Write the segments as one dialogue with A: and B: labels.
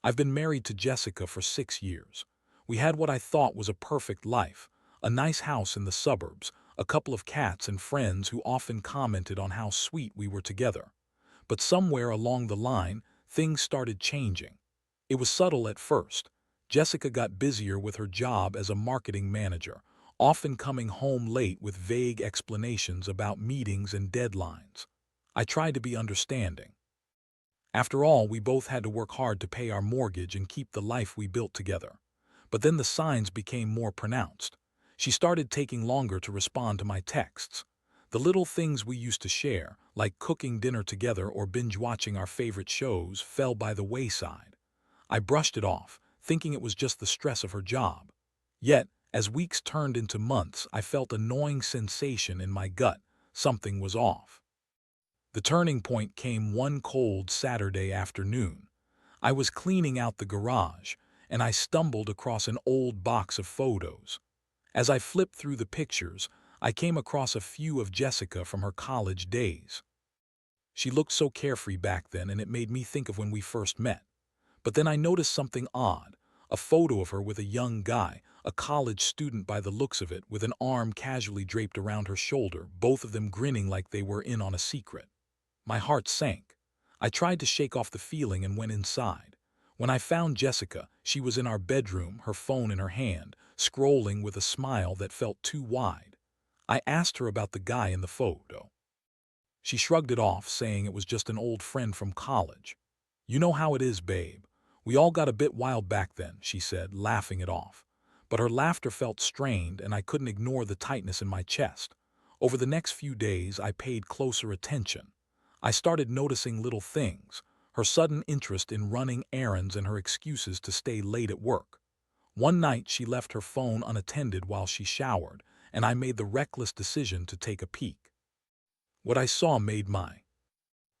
A: I've been married to Jessica for 6 years. We had what I thought was a perfect life, a nice house in the suburbs, a couple of cats and friends who often commented on how sweet we were together. But somewhere along the line, things started changing. It was subtle at first. Jessica got busier with her job as a marketing manager, often coming home late with vague explanations about meetings and deadlines. I tried to be understanding. After all, we both had to work hard to pay our mortgage and keep the life we built together. But then the signs became more pronounced. She started taking longer to respond to my texts. The little things we used to share, like cooking dinner together or binge-watching our favorite shows, fell by the wayside. I brushed it off, thinking it was just the stress of her job. Yet, as weeks turned into months, I felt a gnawing sensation in my gut. Something was off. The turning point came one cold Saturday afternoon. I was cleaning out the garage, and I stumbled across an old box of photos. As I flipped through the pictures, I came across a few of Jessica from her college days. She looked so carefree back then, and it made me think of when we first met. But then I noticed something odd, a photo of her with a young guy, a college student by the looks of it, with an arm casually draped around her shoulder, both of them grinning like they were in on a secret. My heart sank. I tried to shake off the feeling and went inside. When I found Jessica, she was in our bedroom, her phone in her hand, scrolling with a smile that felt too wide. I asked her about the guy in the photo. She shrugged it off, saying it was just an old friend from college. "You know how it is, babe. We all got a bit wild back then," she said, laughing it off. But her laughter felt strained, and I couldn't ignore the tightness in my chest. Over the next few days, I paid closer attention. I started noticing little things, her sudden interest in running errands and her excuses to stay late at work. One night she left her phone unattended while she showered, and I made the reckless decision to take a peek. What I saw made my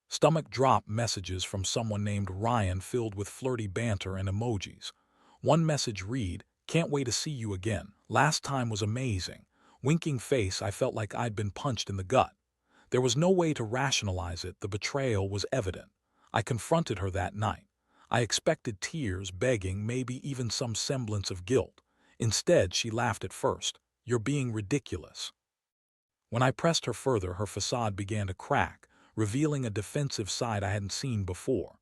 A: stomach drop. Messages from someone named Ryan filled with flirty banter and emojis. One message read, "Can't wait to see you again. Last time was amazing." Winking face. I felt like I'd been punched in the gut. There was no way to rationalize it. The betrayal was evident. I confronted her that night. I expected tears, begging, maybe even some semblance of guilt. Instead, she laughed at first. "You're being ridiculous." When I pressed her further, her facade began to crack, revealing a defensive side I hadn't seen before.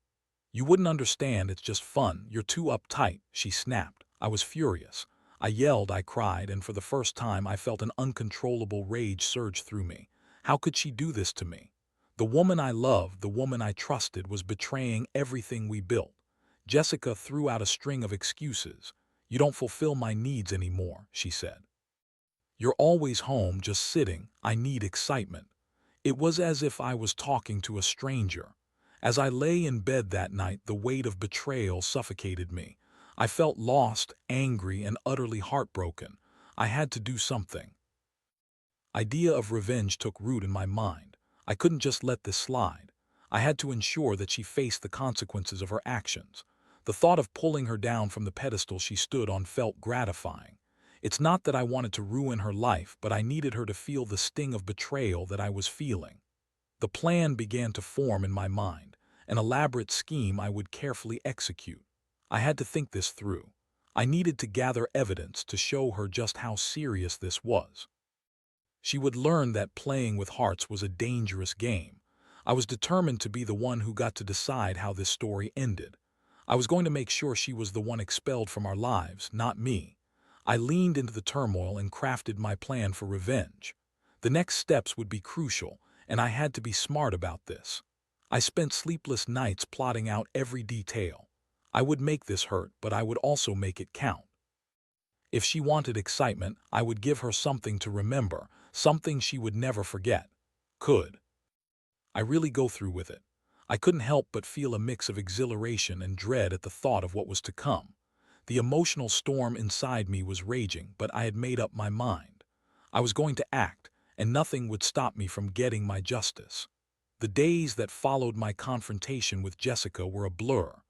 A: "You wouldn't understand, it's just fun. You're too uptight," she snapped. I was furious. I yelled, I cried, and for the first time I felt an uncontrollable rage surge through me. How could she do this to me? The woman I loved, the woman I trusted, was betraying everything we built. Jessica threw out a string of excuses. "You don't fulfill my needs anymore," she said. "You're always home, just sitting. I need excitement." It was as if I was talking to a stranger. As I lay in bed that night, the weight of betrayal suffocated me. I felt lost, angry, and utterly heartbroken. I had to do something. Idea of revenge took root in my mind. I couldn't just let this slide. I had to ensure that she faced the consequences of her actions. The thought of pulling her down from the pedestal she stood on felt gratifying. It's not that I wanted to ruin her life, but I needed her to feel the sting of betrayal that I was feeling. The plan began to form in my mind, an elaborate scheme I would carefully execute. I had to think this through. I needed to gather evidence to show her just how serious this was. She would learn that playing with hearts was a dangerous game. I was determined to be the one who got to decide how this story ended. I was going to make sure she was the one expelled from our lives, not me. I leaned into the turmoil and crafted my plan for revenge. The next steps would be crucial, and I had to be smart about this. I spent sleepless nights plotting out every detail. I would make this hurt, but I would also make it count. If she wanted excitement, I would give her something to remember, something she would never forget. Could I really go through with it? I couldn't help but feel a mix of exhilaration and dread at the thought of what was to come. The emotional storm inside me was raging, but I had made up my mind. I was going to act, and nothing would stop me from getting my justice. The days that followed my confrontation with Jessica were a blur.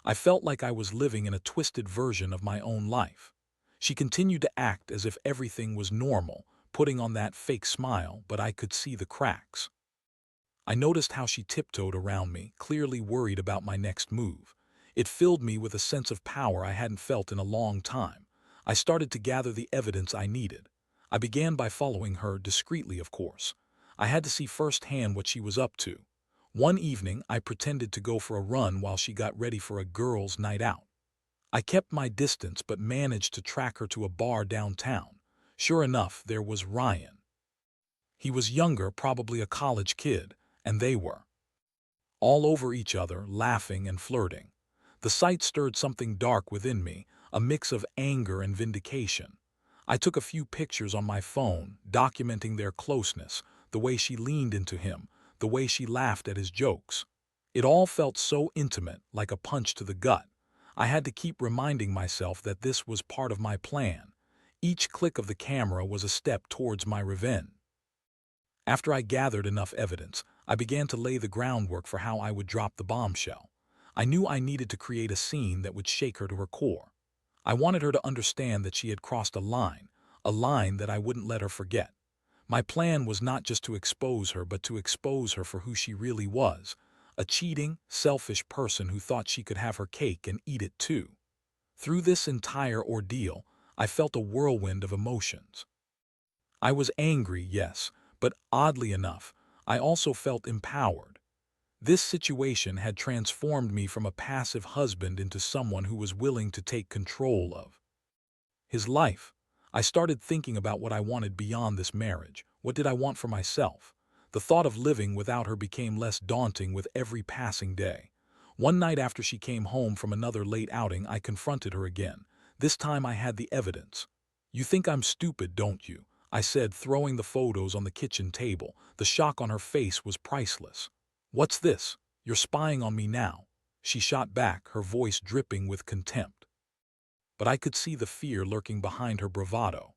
A: I felt like I was living in a twisted version of my own life. She continued to act as if everything was normal, putting on that fake smile, but I could see the cracks. I noticed how she tiptoed around me, clearly worried about my next move. It filled me with a sense of power I hadn't felt in a long time. I started to gather the evidence I needed. I began by following her discreetly, of course. I had to see firsthand what she was up to. One evening, I pretended to go for a run while she got ready for a girls' night out. I kept my distance but managed to track her to a bar downtown. Sure enough, there was Ryan. He was younger, probably a college kid, and they were all over each other, laughing and flirting. The sight stirred something dark within me, a mix of anger and vindication. I took a few pictures on my phone, documenting their closeness, the way she leaned into him, the way she laughed at his jokes. It all felt so intimate, like a punch to the gut. I had to keep reminding myself that this was part of my plan. Each click of the camera was a step towards my revenge. After I gathered enough evidence, I began to lay the groundwork for how I would drop the bombshell. I knew I needed to create a scene that would shake her to her core. I wanted her to understand that she had crossed a line that I wouldn't let her forget. My plan was not just to expose her, but to expose her for who she really was, a cheating, selfish person who thought she could have her cake and eat it too. Through this entire ordeal, I felt a whirlwind of emotions. I was angry, yes, but oddly enough, I also felt empowered. This situation had transformed me from a passive husband into someone who was willing to take control of his life. I started thinking about what I wanted beyond this marriage. What did I want for myself? The thought of living without her became less daunting with every passing day. One night after she came home from another late outing, I confronted her again. This time I had the evidence. "You think I'm stupid, don't you?" I said, throwing the photos on the kitchen table. The shock on her face was priceless. "What's this? You're spying on me now," she shot back, her voice dripping with contempt. But I could see the fear lurking behind her bravado.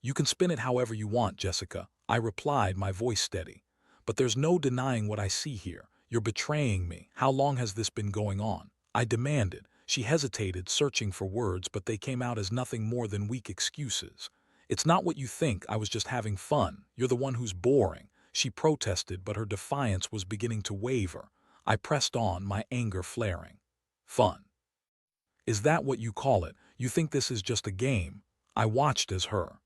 A: "You can spin it however you want, Jessica," I replied, my voice steady. "But there's no denying what I see here. You're betraying me. How long has this been going on?" I demanded. She hesitated, searching for words, but they came out as nothing more than weak excuses. "It's not what you think. I was just having fun. You're the one who's boring," she protested, but her defiance was beginning to waver. I pressed on, my anger flaring. "Fun? Is that what you call it? You think this is just a game?" I watched as her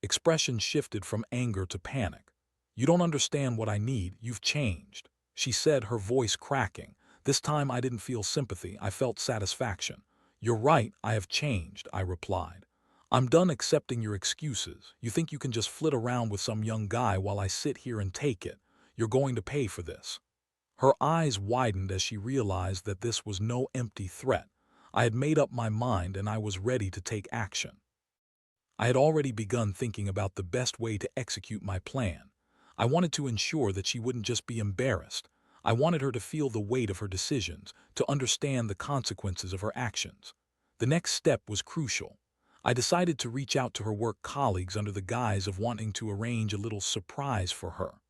A: expression shifted from anger to panic. "You don't understand what I need. You've changed," she said, her voice cracking. This time I didn't feel sympathy. I felt satisfaction. "You're right, I have changed," I replied. "I'm done accepting your excuses. You think you can just flit around with some young guy while I sit here and take it? You're going to pay for this." Her eyes widened as she realized that this was no empty threat. I had made up my mind and I was ready to take action. I had already begun thinking about the best way to execute my plan. I wanted to ensure that she wouldn't just be embarrassed. I wanted her to feel the weight of her decisions, to understand the consequences of her actions. The next step was crucial. I decided to reach out to her work colleagues under the guise of wanting to arrange a little surprise for her.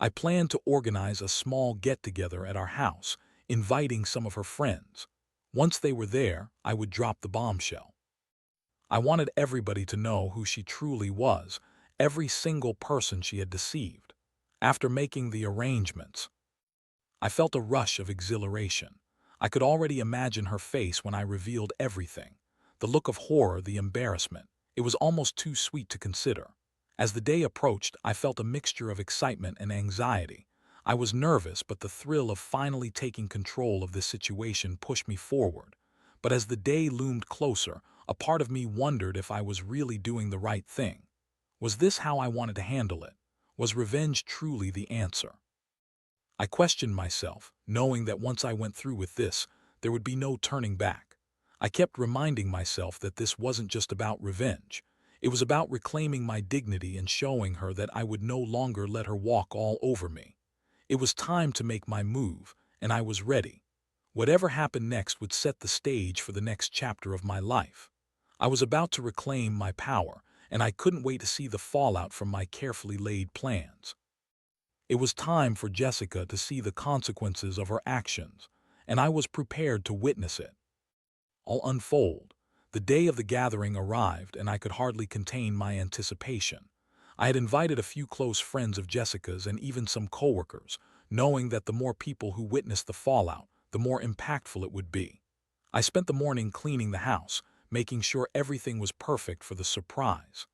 A: I planned to organize a small get-together at our house, inviting some of her friends. Once they were there, I would drop the bombshell. I wanted everybody to know who she truly was, every single person she had deceived. After making the arrangements, I felt a rush of exhilaration. I could already imagine her face when I revealed everything. The look of horror, the embarrassment. It was almost too sweet to consider. As the day approached, I felt a mixture of excitement and anxiety. I was nervous, but the thrill of finally taking control of this situation pushed me forward. But as the day loomed closer, a part of me wondered if I was really doing the right thing. Was this how I wanted to handle it? Was revenge truly the answer? I questioned myself, knowing that once I went through with this, there would be no turning back. I kept reminding myself that this wasn't just about revenge. It was about reclaiming my dignity and showing her that I would no longer let her walk all over me. It was time to make my move, and I was ready. Whatever happened next would set the stage for the next chapter of my life. I was about to reclaim my power, and I couldn't wait to see the fallout from my carefully laid plans. It was time for Jessica to see the consequences of her actions, and I was prepared to witness it all unfold. The day of the gathering arrived, and I could hardly contain my anticipation. I had invited a few close friends of Jessica's and even some coworkers, knowing that the more people who witnessed the fallout, the more impactful it would be. I spent the morning cleaning the house, making sure everything was perfect for the surprise.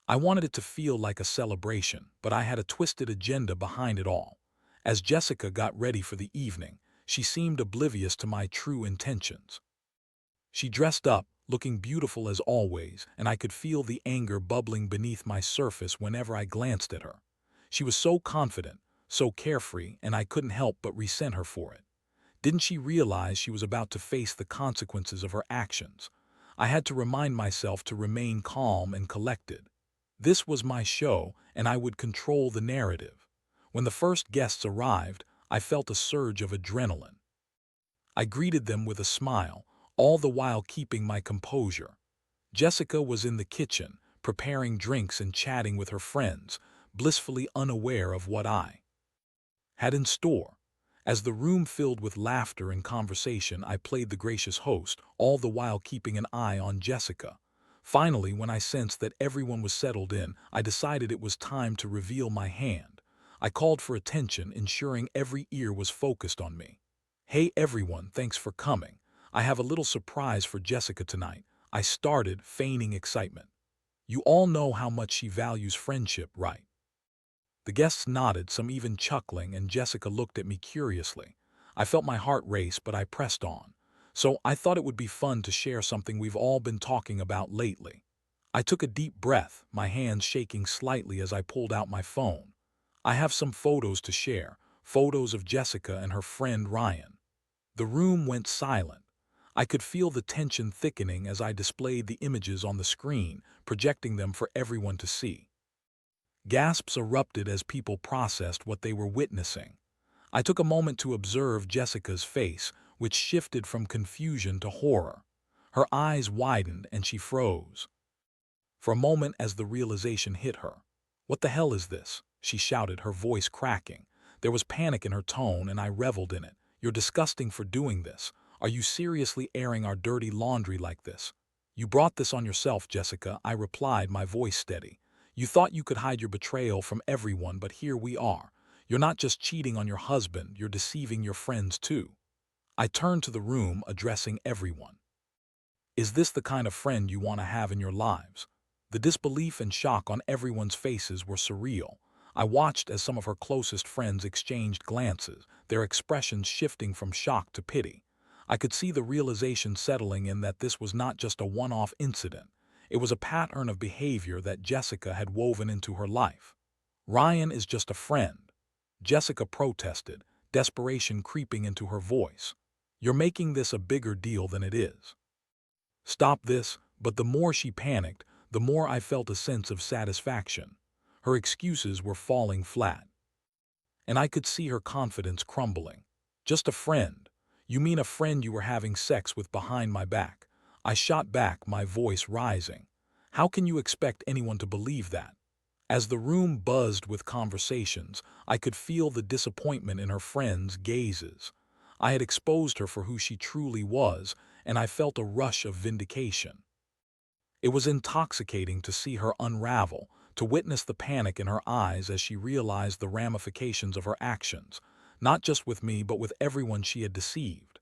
A: I wanted it to feel like a celebration, but I had a twisted agenda behind it all. As Jessica got ready for the evening, she seemed oblivious to my true intentions. She dressed up, looking beautiful as always, and I could feel the anger bubbling beneath my surface whenever I glanced at her. She was so confident, so carefree, and I couldn't help but resent her for it. Didn't she realize she was about to face the consequences of her actions? I had to remind myself to remain calm and collected. This was my show, and I would control the narrative. When the first guests arrived, I felt a surge of adrenaline. I greeted them with a smile, all the while keeping my composure. Jessica was in the kitchen, preparing drinks and chatting with her friends, blissfully unaware of what I had in store. As the room filled with laughter and conversation, I played the gracious host, all the while keeping an eye on Jessica. Finally, when I sensed that everyone was settled in, I decided it was time to reveal my hand. I called for attention, ensuring every ear was focused on me. "Hey everyone, thanks for coming. I have a little surprise for Jessica tonight," I started, feigning excitement. "You all know how much she values friendship, right?" The guests nodded, some even chuckling, and Jessica looked at me curiously. I felt my heart race, but I pressed on. "So I thought it would be fun to share something we've all been talking about lately." I took a deep breath, my hands shaking slightly as I pulled out my phone. "I have some photos to share, photos of Jessica and her friend Ryan." The room went silent. I could feel the tension thickening as I displayed the images on the screen, projecting them for everyone to see. Gasps erupted as people processed what they were witnessing. I took a moment to observe Jessica's face, which shifted from confusion to horror. Her eyes widened and she froze. For a moment as the realization hit her. "What the hell is this?" she shouted, her voice cracking. There was panic in her tone, and I reveled in it. "You're disgusting for doing this. Are you seriously airing our dirty laundry like this?" "You brought this on yourself, Jessica," I replied, my voice steady. "You thought you could hide your betrayal from everyone, but here we are. You're not just cheating on your husband, you're deceiving your friends too." I turned to the room, addressing everyone. "Is this the kind of friend you want to have in your lives?" The disbelief and shock on everyone's faces were surreal. I watched as some of her closest friends exchanged glances, their expressions shifting from shock to pity. I could see the realization settling in that this was not just a one-off incident. It was a pattern of behavior that Jessica had woven into her life. "Ryan is just a friend," Jessica protested, desperation creeping into her voice. "You're making this a bigger deal than it is." "Stop this," but the more she panicked, the more I felt a sense of satisfaction. Her excuses were falling flat, and I could see her confidence crumbling. "Just a friend? You mean a friend you were having sex with behind my back?" I shot back, my voice rising. "How can you expect anyone to believe that?" As the room buzzed with conversations, I could feel the disappointment in her friends' gazes. I had exposed her for who she truly was, and I felt a rush of vindication. It was intoxicating to see her unravel, to witness the panic in her eyes as she realized the ramifications of her actions, not just with me but with everyone she had deceived.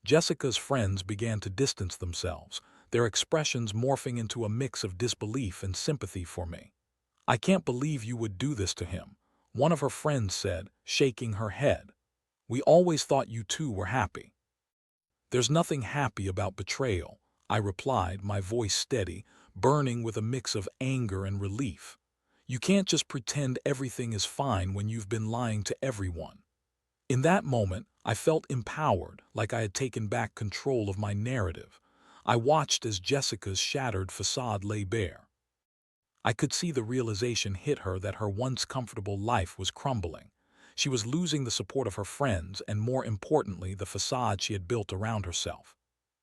A: Jessica's friends began to distance themselves, their expressions morphing into a mix of disbelief and sympathy for me. "I can't believe you would do this to him," one of her friends said, shaking her head. "We always thought you two were happy." "There's nothing happy about betrayal," I replied, my voice steady, burning with a mix of anger and relief. "You can't just pretend everything is fine when you've been lying to everyone." In that moment, I felt empowered, like I had taken back control of my narrative. I watched as Jessica's shattered facade lay bare. I could see the realization hit her that her once comfortable life was crumbling. She was losing the support of her friends and, more importantly, the facade she had built around herself.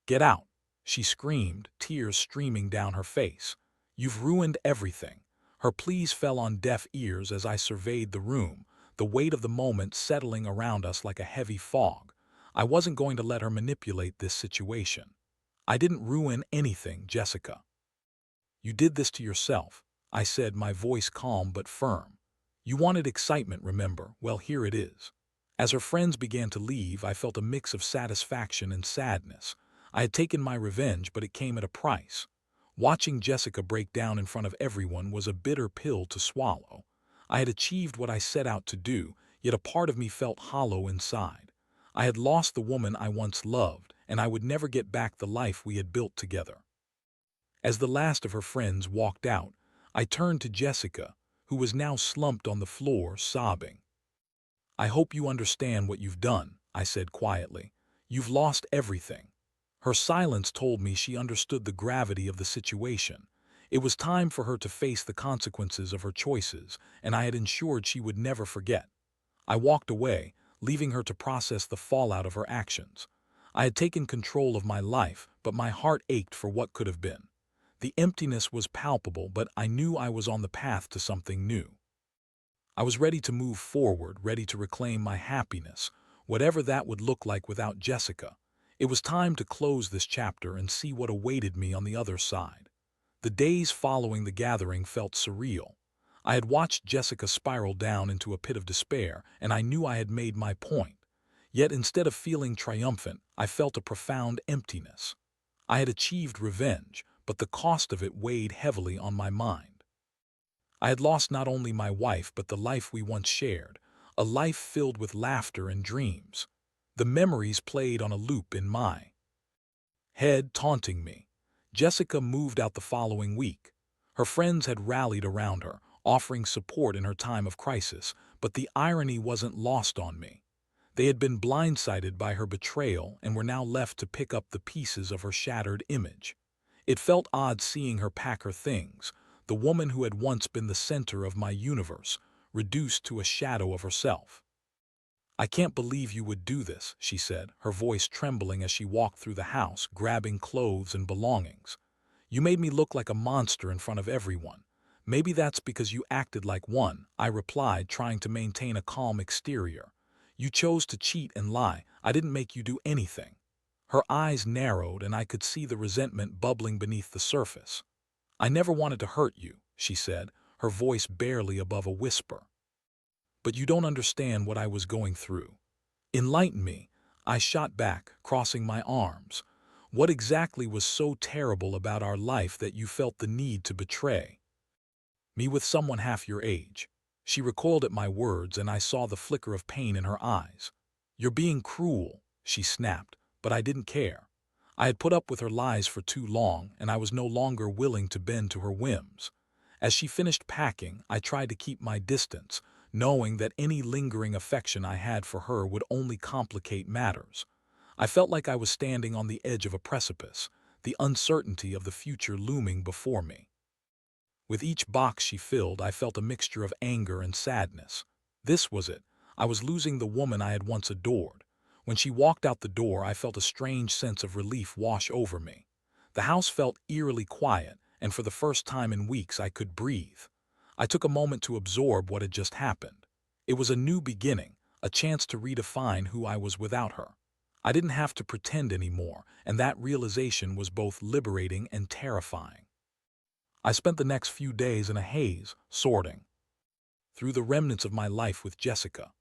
A: "Get out," she screamed, tears streaming down her face. "You've ruined everything." Her pleas fell on deaf ears as I surveyed the room, the weight of the moment settling around us like a heavy fog. I wasn't going to let her manipulate this situation. "I didn't ruin anything, Jessica. You did this to yourself," I said, my voice calm but firm. "You wanted excitement, remember? Well, here it is." As her friends began to leave, I felt a mix of satisfaction and sadness. I had taken my revenge, but it came at a price. Watching Jessica break down in front of everyone was a bitter pill to swallow. I had achieved what I set out to do, yet a part of me felt hollow inside. I had lost the woman I once loved, and I would never get back the life we had built together. As the last of her friends walked out, I turned to Jessica, who was now slumped on the floor, sobbing. "I hope you understand what you've done," I said quietly. "You've lost everything." Her silence told me she understood the gravity of the situation. It was time for her to face the consequences of her choices, and I had ensured she would never forget. I walked away, leaving her to process the fallout of her actions. I had taken control of my life, but my heart ached for what could have been. The emptiness was palpable, but I knew I was on the path to something new. I was ready to move forward, ready to reclaim my happiness, whatever that would look like without Jessica. It was time to close this chapter and see what awaited me on the other side. The days following the gathering felt surreal. I had watched Jessica spiral down into a pit of despair, and I knew I had made my point. Yet instead of feeling triumphant, I felt a profound emptiness. I had achieved revenge, but the cost of it weighed heavily on my mind. I had lost not only my wife but the life we once shared, a life filled with laughter and dreams. The memories played on a loop in my head, taunting me. Jessica moved out the following week. Her friends had rallied around her, offering support in her time of crisis, but the irony wasn't lost on me. They had been blindsided by her betrayal and were now left to pick up the pieces of her shattered image. It felt odd seeing her pack her things, the woman who had once been the center of my universe, reduced to a shadow of herself. "I can't believe you would do this," she said, her voice trembling as she walked through the house, grabbing clothes and belongings. "You made me look like a monster in front of everyone." "Maybe that's because you acted like one," I replied, trying to maintain a calm exterior. "You chose to cheat and lie. I didn't make you do anything." Her eyes narrowed, and I could see the resentment bubbling beneath the surface. "I never wanted to hurt you," she said, her voice barely above a whisper. "But you don't understand what I was going through." "Enlighten me," I shot back, crossing my arms. "What exactly was so terrible about our life that you felt the need to betray me with someone half your age?" She recoiled at my words, and I saw the flicker of pain in her eyes. "You're being cruel," she snapped, but I didn't care. I had put up with her lies for too long, and I was no longer willing to bend to her whims. As she finished packing, I tried to keep my distance, knowing that any lingering affection I had for her would only complicate matters. I felt like I was standing on the edge of a precipice, the uncertainty of the future looming before me. With each box she filled, I felt a mixture of anger and sadness. This was it. I was losing the woman I had once adored. When she walked out the door, I felt a strange sense of relief wash over me. The house felt eerily quiet, and for the first time in weeks I could breathe. I took a moment to absorb what had just happened. It was a new beginning, a chance to redefine who I was without her. I didn't have to pretend anymore, and that realization was both liberating and terrifying. I spent the next few days in a haze, sorting through the remnants of my life with Jessica.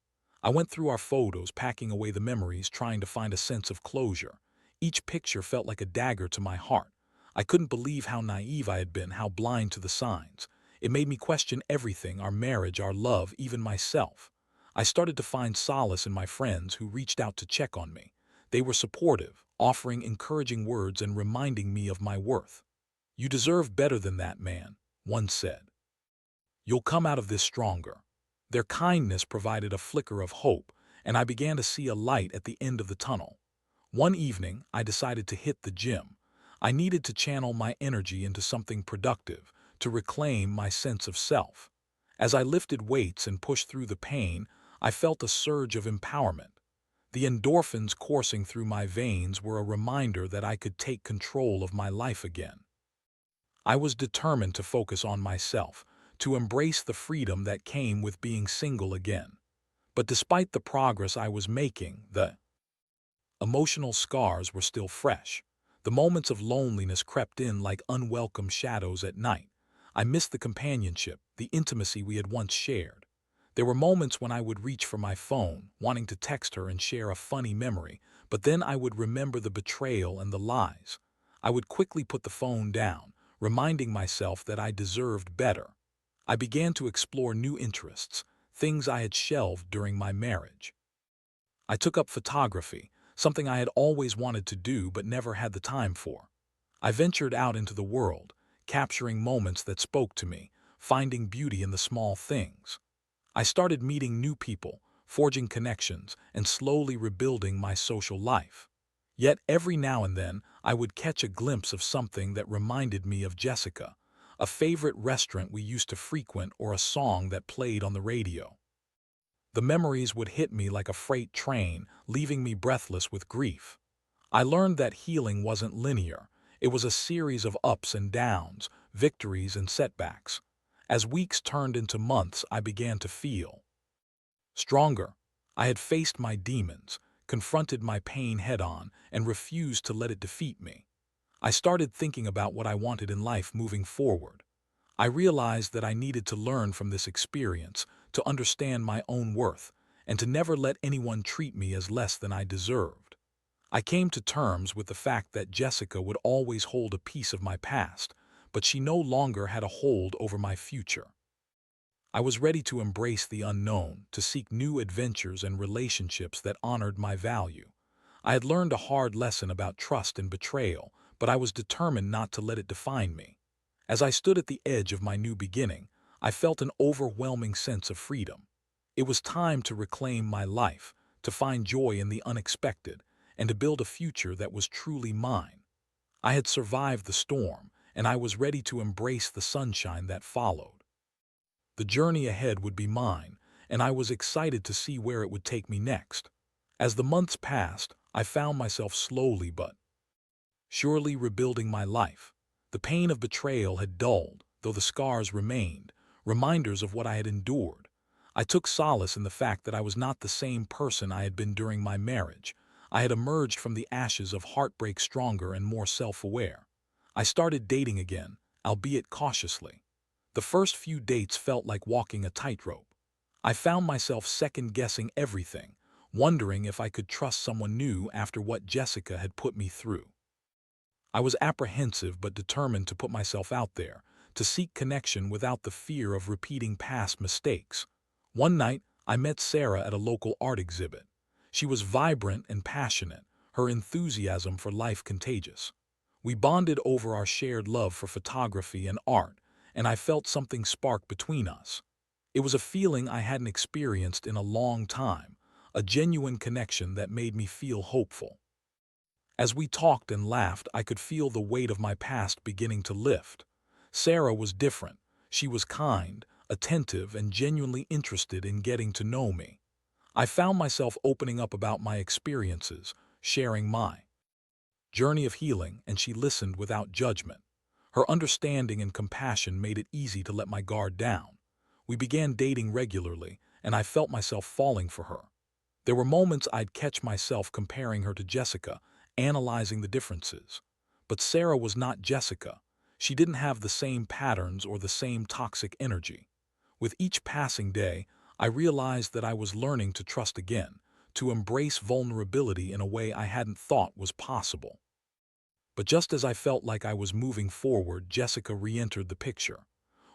A: I went through our photos, packing away the memories, trying to find a sense of closure. Each picture felt like a dagger to my heart. I couldn't believe how naive I had been, how blind to the signs. It made me question everything: our marriage, our love, even myself. I started to find solace in my friends who reached out to check on me. They were supportive, offering encouraging words and reminding me of my worth. "You deserve better than that, man," one said. "You'll come out of this stronger." Their kindness provided a flicker of hope, and I began to see a light at the end of the tunnel. One evening, I decided to hit the gym. I needed to channel my energy into something productive, to reclaim my sense of self. As I lifted weights and pushed through the pain, I felt a surge of empowerment. The endorphins coursing through my veins were a reminder that I could take control of my life again. I was determined to focus on myself, to embrace the freedom that came with being single again. But despite the progress I was making, the emotional scars were still fresh. The moments of loneliness crept in like unwelcome shadows at night. I missed the companionship, the intimacy we had once shared. There were moments when I would reach for my phone, wanting to text her and share a funny memory, But then I would remember the betrayal and the lies. I would quickly put the phone down, reminding myself that I deserved better. I began to explore new interests, things I had shelved during my marriage. I took up photography, something I had always wanted to do but never had the time for. I ventured out into the world, capturing moments that spoke to me, finding beauty in the small things. I started meeting new people, forging connections, and slowly rebuilding my social life. Yet every now and then, I would catch a glimpse of something that reminded me of Jessica, a favorite restaurant we used to frequent or a song that played on the radio. The memories would hit me like a freight train, leaving me breathless with grief. I learned that healing wasn't linear. It was a series of ups and downs, victories and setbacks. As weeks turned into months, I began to feel stronger. I had faced my demons, confronted my pain head-on, and refused to let it defeat me. I started thinking about what I wanted in life moving forward. I realized that I needed to learn from this experience, to understand my own worth, and to never let anyone treat me as less than I deserved. I came to terms with the fact that Jessica would always hold a piece of my past, but she no longer had a hold over my future. I was ready to embrace the unknown, to seek new adventures and relationships that honored my value. I had learned a hard lesson about trust and betrayal, but I was determined not to let it define me. As I stood at the edge of my new beginning, I felt an overwhelming sense of freedom. It was time to reclaim my life, to find joy in the unexpected, and to build a future that was truly mine. I had survived the storm, and I was ready to embrace the sunshine that followed. The journey ahead would be mine, and I was excited to see where it would take me next. As the months passed, I found myself slowly but surely rebuilding my life. The pain of betrayal had dulled, though the scars remained, reminders of what I had endured. I took solace in the fact that I was not the same person I had been during my marriage. I had emerged from the ashes of heartbreak stronger and more self-aware. I started dating again, albeit cautiously. The first few dates felt like walking a tightrope. I found myself second-guessing everything, wondering if I could trust someone new after what Jessica had put me through. I was apprehensive but determined to put myself out there, to seek connection without the fear of repeating past mistakes. One night, I met Sarah at a local art exhibit. She was vibrant and passionate, her enthusiasm for life contagious. We bonded over our shared love for photography and art, and I felt something spark between us. It was a feeling I hadn't experienced in a long time, a genuine connection that made me feel hopeful. As we talked and laughed, I could feel the weight of my past beginning to lift. Sarah was different. She was kind, attentive, and genuinely interested in getting to know me. I found myself opening up about my experiences, sharing my journey of healing, and she listened without judgment. Her understanding and compassion made it easy to let my guard down. We began dating regularly, and I felt myself falling for her. There were moments I'd catch myself comparing her to Jessica, analyzing the differences. But Sarah was not Jessica. She didn't have the same patterns or the same toxic energy. With each passing day, I realized that I was learning to trust again, to embrace vulnerability in a way I hadn't thought was possible. But just as I felt like I was moving forward, Jessica re-entered the picture.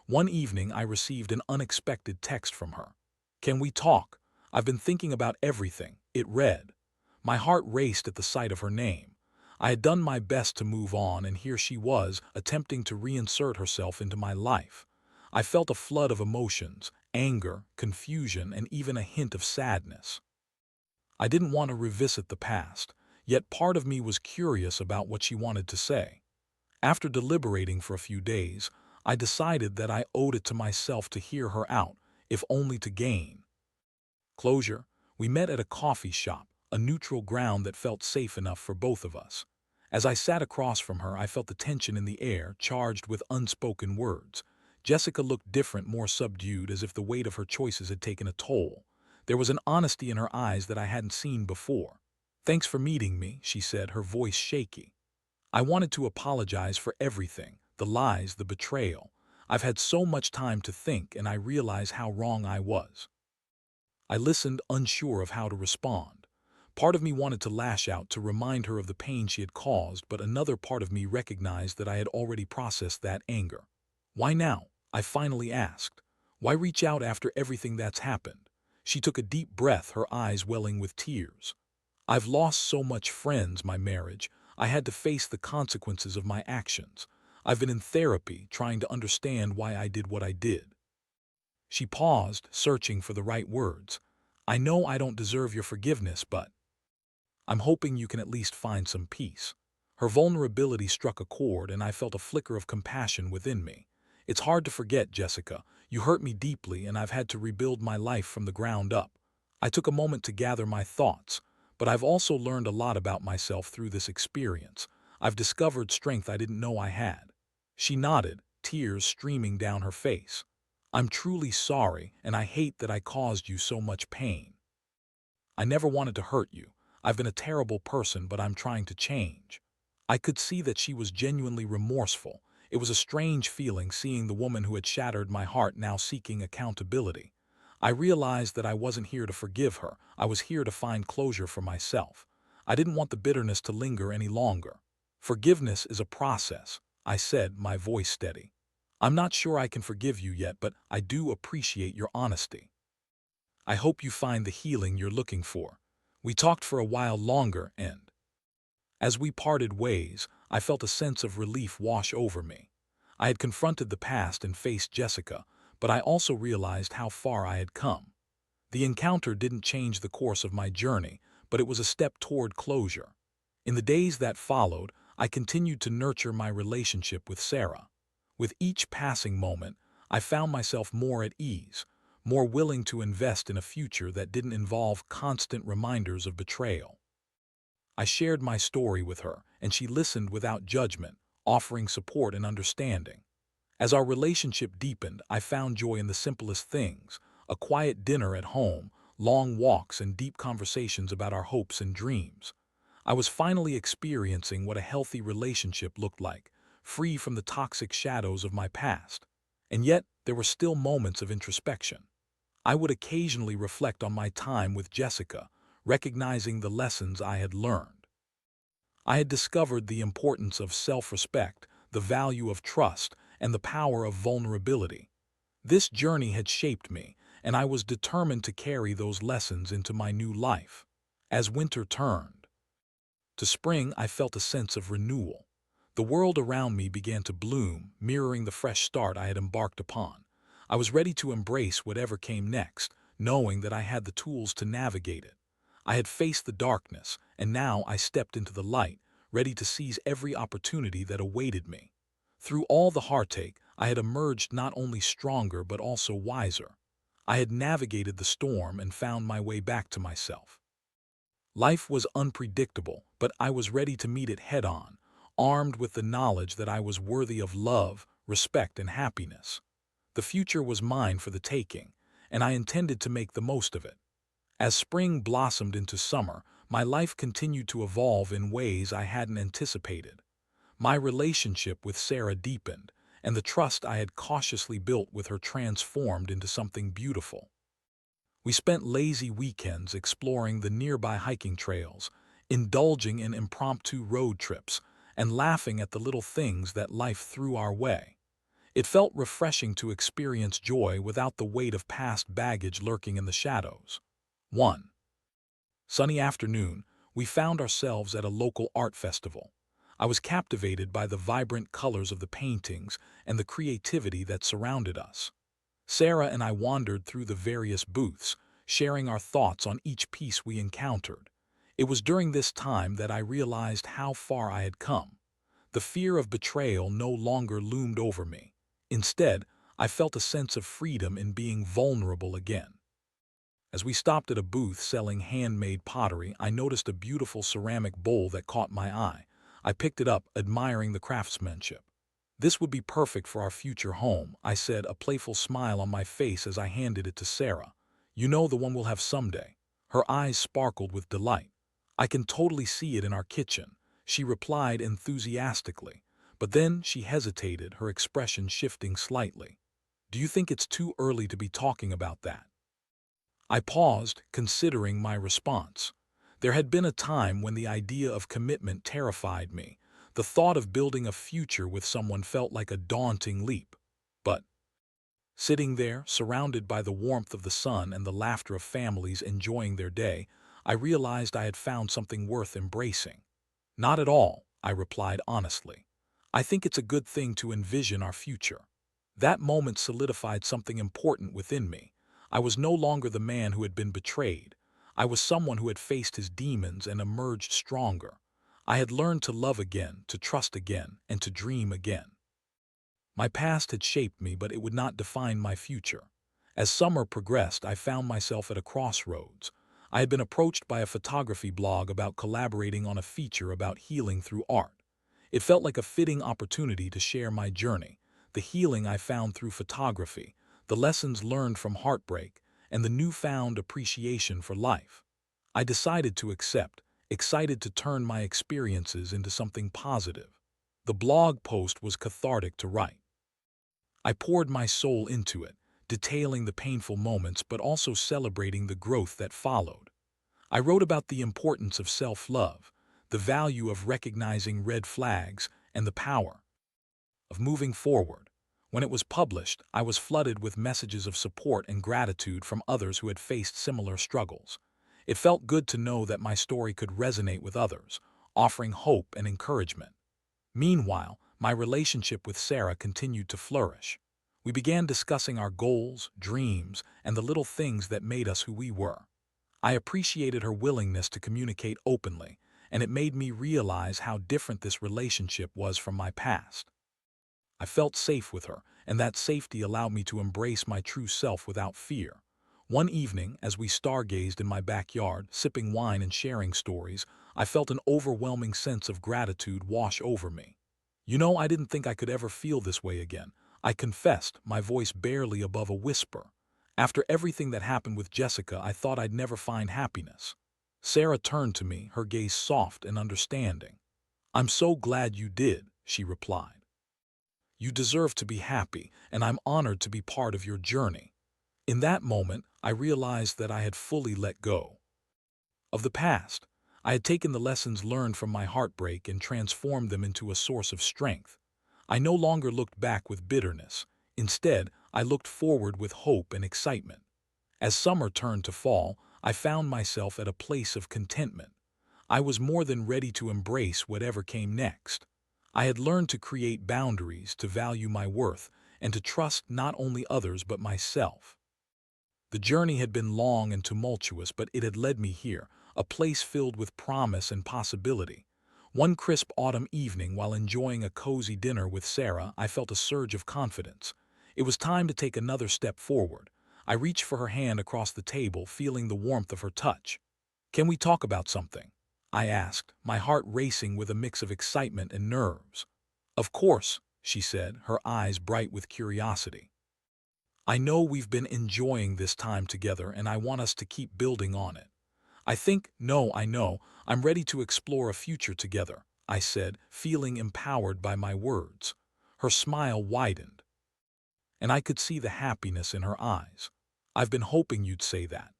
A: One evening, I received an unexpected text from her. "Can we talk? I've been thinking about everything," it read. My heart raced at the sight of her name. I had done my best to move on, and here she was, attempting to reinsert herself into my life. I felt a flood of emotions, anger, confusion, and even a hint of sadness. I didn't want to revisit the past, yet part of me was curious about what she wanted to say. After deliberating for a few days, I decided that I owed it to myself to hear her out, if only to gain closure. We met at a coffee shop, a neutral ground that felt safe enough for both of us. As I sat across from her, I felt the tension in the air, charged with unspoken words. Jessica looked different, more subdued, as if the weight of her choices had taken a toll. There was an honesty in her eyes that I hadn't seen before. "Thanks for meeting me," she said, her voice shaky. I wanted to apologize for everything, the lies, the betrayal. I've had so much time to think, and I realize how wrong I was. I listened, unsure of how to respond. Part of me wanted to lash out to remind her of the pain she had caused, but another part of me recognized that I had already processed that anger. Why now? I finally asked. Why reach out after everything that's happened? She took a deep breath, her eyes welling with tears. I've lost so much friends, my marriage. I had to face the consequences of my actions. I've been in therapy, trying to understand why I did what I did. She paused, searching for the right words. I know I don't deserve your forgiveness, but I'm hoping you can at least find some peace. Her vulnerability struck a chord, and I felt a flicker of compassion within me. It's hard to forget, Jessica. You hurt me deeply, and I've had to rebuild my life from the ground up. I took a moment to gather my thoughts, but I've also learned a lot about myself through this experience. I've discovered strength I didn't know I had. She nodded, tears streaming down her face. I'm truly sorry, and I hate that I caused you so much pain. I never wanted to hurt you. I've been a terrible person, but I'm trying to change. I could see that she was genuinely remorseful. It was a strange feeling seeing the woman who had shattered my heart now seeking accountability. I realized that I wasn't here to forgive her. I was here to find closure for myself. I didn't want the bitterness to linger any longer. Forgiveness is a process, I said, my voice steady. I'm not sure I can forgive you yet, but I do appreciate your honesty. I hope you find the healing you're looking for. We talked for a while longer, and as we parted ways, I felt a sense of relief wash over me. I had confronted the past and faced Jessica, but I also realized how far I had come. The encounter didn't change the course of my journey, but it was a step toward closure. In the days that followed, I continued to nurture my relationship with Sarah. With each passing moment, I found myself more at ease, more willing to invest in a future that didn't involve constant reminders of betrayal. I shared my story with her, and she listened without judgment, offering support and understanding. As our relationship deepened, I found joy in the simplest things: a quiet dinner at home, long walks, and deep conversations about our hopes and dreams. I was finally experiencing what a healthy relationship looked like, free from the toxic shadows of my past. And yet, there were still moments of introspection. I would occasionally reflect on my time with Jessica, recognizing the lessons I had learned. I had discovered the importance of self-respect, the value of trust, and the power of vulnerability. This journey had shaped me, and I was determined to carry those lessons into my new life. As winter turned to spring, I felt a sense of renewal. The world around me began to bloom, mirroring the fresh start I had embarked upon. I was ready to embrace whatever came next, knowing that I had the tools to navigate it. I had faced the darkness, and now I stepped into the light, ready to seize every opportunity that awaited me. Through all the heartache, I had emerged not only stronger but also wiser. I had navigated the storm and found my way back to myself. Life was unpredictable, but I was ready to meet it head-on, armed with the knowledge that I was worthy of love, respect, and happiness. The future was mine for the taking, and I intended to make the most of it. As spring blossomed into summer, my life continued to evolve in ways I hadn't anticipated. My relationship with Sarah deepened, and the trust I had cautiously built with her transformed into something beautiful. We spent lazy weekends exploring the nearby hiking trails, indulging in impromptu road trips, and laughing at the little things that life threw our way. It felt refreshing to experience joy without the weight of past baggage lurking in the shadows. 1. Sunny afternoon, we found ourselves at a local art festival. I was captivated by the vibrant colors of the paintings and the creativity that surrounded us. Sarah and I wandered through the various booths, sharing our thoughts on each piece we encountered. It was during this time that I realized how far I had come. The fear of betrayal no longer loomed over me. Instead, I felt a sense of freedom in being vulnerable again. As we stopped at a booth selling handmade pottery, I noticed a beautiful ceramic bowl that caught my eye. I picked it up, admiring the craftsmanship. This would be perfect for our future home, I said, a playful smile on my face as I handed it to Sarah. You know, the one we'll have someday. Her eyes sparkled with delight. I can totally see it in our kitchen, she replied enthusiastically. But then she hesitated, her expression shifting slightly. Do you think it's too early to be talking about that? I paused, considering my response. There had been a time when the idea of commitment terrified me. The thought of building a future with someone felt like a daunting leap. But sitting there, surrounded by the warmth of the sun and the laughter of families enjoying their day, I realized I had found something worth embracing. Not at all, I replied honestly. I think it's a good thing to envision our future. That moment solidified something important within me. I was no longer the man who had been betrayed. I was someone who had faced his demons and emerged stronger. I had learned to love again, to trust again, and to dream again. My past had shaped me, but it would not define my future. As summer progressed, I found myself at a crossroads. I had been approached by a photography blog about collaborating on a feature about healing through art. It felt like a fitting opportunity to share my journey, the healing I found through photography, the lessons learned from heartbreak, and the newfound appreciation for life. I decided to accept, excited to turn my experiences into something positive. The blog post was cathartic to write. I poured my soul into it, detailing the painful moments but also celebrating the growth that followed. I wrote about the importance of self-love, the value of recognizing red flags, and the power of moving forward. When it was published, I was flooded with messages of support and gratitude from others who had faced similar struggles. It felt good to know that my story could resonate with others, offering hope and encouragement. Meanwhile, my relationship with Sarah continued to flourish. We began discussing our goals, dreams, and the little things that made us who we were. I appreciated her willingness to communicate openly, and it made me realize how different this relationship was from my past. I felt safe with her, and that safety allowed me to embrace my true self without fear. One evening, as we stargazed in my backyard, sipping wine and sharing stories, I felt an overwhelming sense of gratitude wash over me. You know, I didn't think I could ever feel this way again. I confessed, my voice barely above a whisper. After everything that happened with Jessica, I thought I'd never find happiness. Sarah turned to me, her gaze soft and understanding. "I'm so glad you did," she replied. "You deserve to be happy, and I'm honored to be part of your journey." In that moment, I realized that I had fully let go of the past. I had taken the lessons learned from my heartbreak and transformed them into a source of strength. I no longer looked back with bitterness. Instead, I looked forward with hope and excitement. As summer turned to fall, I found myself at a place of contentment. I was more than ready to embrace whatever came next. I had learned to create boundaries, to value my worth, and to trust not only others but myself. The journey had been long and tumultuous, but it had led me here, a place filled with promise and possibility. One crisp autumn evening, while enjoying a cozy dinner with Sarah, I felt a surge of confidence. It was time to take another step forward. I reached for her hand across the table, feeling the warmth of her touch. "Can we talk about something?" I asked, my heart racing with a mix of excitement and nerves. "Of course," she said, her eyes bright with curiosity. "I know we've been enjoying this time together, and I want us to keep building on it. I know, I'm ready to explore a future together," I said, feeling empowered by my words. Her smile widened, and I could see the happiness in her eyes. "I've been hoping you'd say that."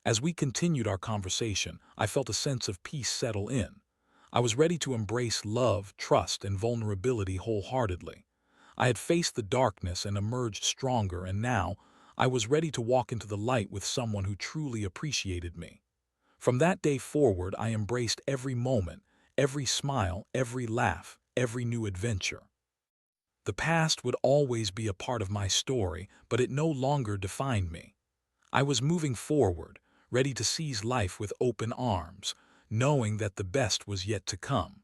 A: As we continued our conversation, I felt a sense of peace settle in. I was ready to embrace love, trust, and vulnerability wholeheartedly. I had faced the darkness and emerged stronger, and now I was ready to walk into the light with someone who truly appreciated me. From that day forward, I embraced every moment, every smile, every laugh, every new adventure. The past would always be a part of my story, but it no longer defined me. I was moving forward, ready to seize life with open arms, knowing that the best was yet to come.